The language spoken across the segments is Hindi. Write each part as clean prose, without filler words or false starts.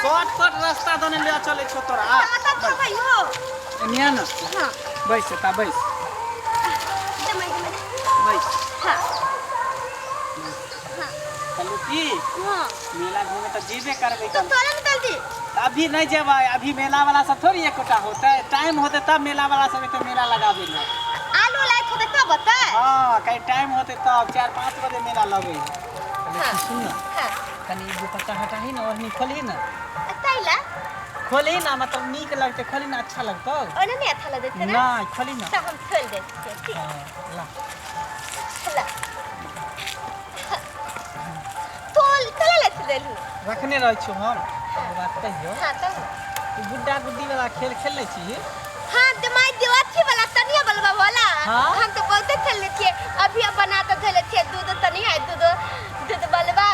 शॉर्टकट रास्ता दोने ले चले छो तोरा आता तो भाई हो निया ना हां बैस ता बैस बैस हां हां चलो की हां मेला घूमे तो जीबे करबे तो तोरा निकल दी अभी नहीं जेबा अभी मेला वाला सब थोड़ी एकोटा होता है टाइम होते तब मेला वाला सब तो मेला लगाबे ना आलू लाइट होते तब बता हां कई टाइम होते तब 4-5 बजे मेला लगे हां सुन ना हां कनी दुपट्टा हटाही ना और नहीं खोली ना तैला खोली ना मतलब नीक लगते खोली ना अच्छा लगतो ओने नहीं अच्छा लगे तेरा ना खोली ना तो हम खोल देते हैं ठीक ला ला तोल तला लेते देलू रखने रह छु हम बात कहियो हां तो तू गुड्डा गुड्डी वाला खेल खेले छी हां तो मैं देवाची वाला तनिया बलवा वाला हाँ? हम तो बहुत खेलने थे अभी अब बनाते थे दूध तनी है दूध बलवा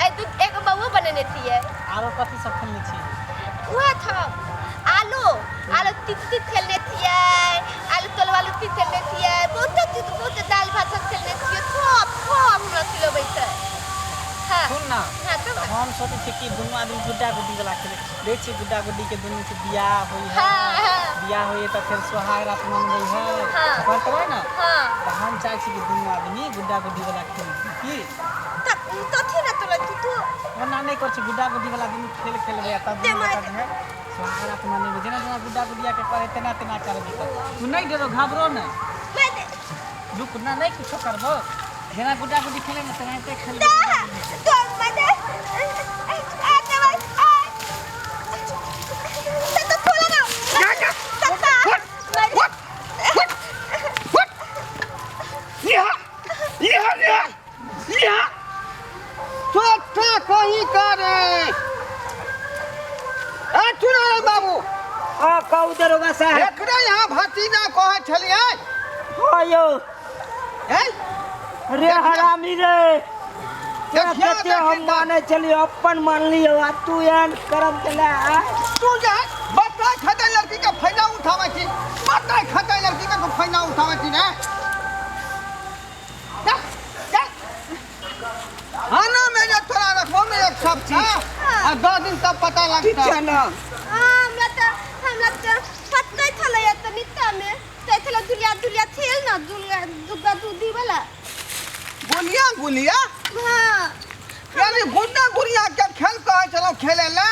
ए दूध एक बबू बनने थी आरो कथि सब खेलने छी हुआ था आलू आलू तित खेलने थी आलू तलवालू तित खेलने थी बहुत दाल भात सब खेलने थी खूब हमरा किलो बैठे हां सुन ना हां तो हम सोचे छी कि दुनू आदमी गुड्डा गुड्डी वाला खेले देख छी गुड्डा गुड्डी के दुनू से बियाह होई है हां बियाह होई तो फिर सोहाग रात मनबै है हाँ। करतबै ना हां तो हम चाहे छी कि दुनू आदमी गुड्डा गुड्डी वाला खेल की तो थी ना तो तू वरना नहीं कर छी गुड्डा गुड्डी वाला दुनू खेल खेलबे तब ते मैं है सोहाग रात मनबै जेना जेना गुड्डा गुड्डिया के करे तेना तेना करबे तू नहीं डरो घबरो नहीं मैं रुक ना नहीं कुछ करबो जेना गुड्डा गुड्डी खेले में तेना ते खेलबे तो मदे आते बस तो खोला ना कहीं करे बाबू कहू दरोगा साहब एकरे यहाँ भतीजा कहे छलिए आयो हैं रे हरामी रे देखियो देखियो हम माने चलिए अपन मान लियो आ तू यान करम चला तू जा बताए खता लड़की का फायदा उठावे छी बताए खता लड़की का फायदा उठावे छी ना खाना में जो थोड़ा रखो मेरे सब चीज और 2 दिन तब पता लगता है ना हमरा तो पत्ते थले त नित्ता में ते थले दुलिया खेल ना दुगा दूधी वाला गुलिया गुलिया हां यानी गुड्डा गुड़िया के खेल कहे चलो खेले ला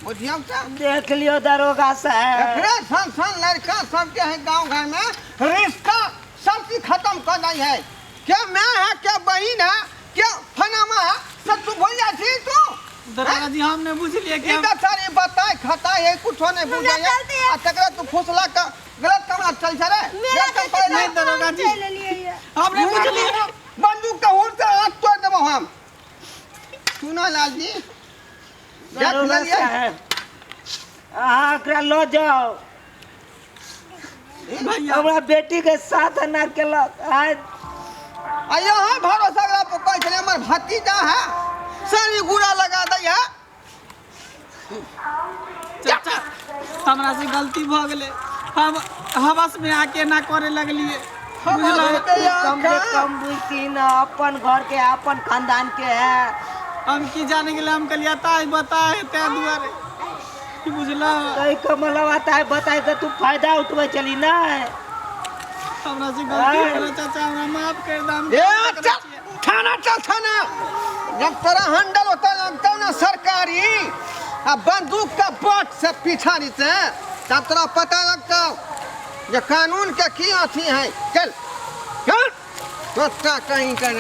बुझियो सा देख लियो दरोगा साहब एकरे सन लड़का सबके है गांव घर में रिश्ता सब चीज खत्म कर दी है क्या मैं है क्या बहन है क्या फनामा है सब तू भूल जा छी तू दरोगा जी हमने बुझ लिया कि इधर सारी बताए खाता है कुछ नहीं बुझे आ तकरा तू फुसला का गलत काम चल छरे मेरा नहीं दरोगा जी ले लिए हमने बुझ लिया बंदूक का हुर से हाथ तोड़ देबो हम सुना लाल जी दरोगा साहब एकरा लो जाओ हमरा बेटी के साथ ना केलक आज आयो हां भरोसा वाला पे कह छले हमर भतीजा है सारी गुड़ा लगा दई है चाचा हमरा से गलती भ गेले हम हवस में आके ना करे लगलिए बुझलो कम से कम बुझती ना अपन घर के अपन खानदान के है हम की जाने के लिए हम कलिया ताई बताए ते दुआरे बुझलो कई कमलवा ताई बताए तो तू फायदा उठवे चली ना हमरा से गलती हो चाचा हमरा माफ कर दम ए चल थाना जब तेरा हैंडल होता लगता ना सरकारी आ बंदूक का बट से पिछाड़ी से तब तेरा पता लगता ये कानून के की अथी है चल तो कहीं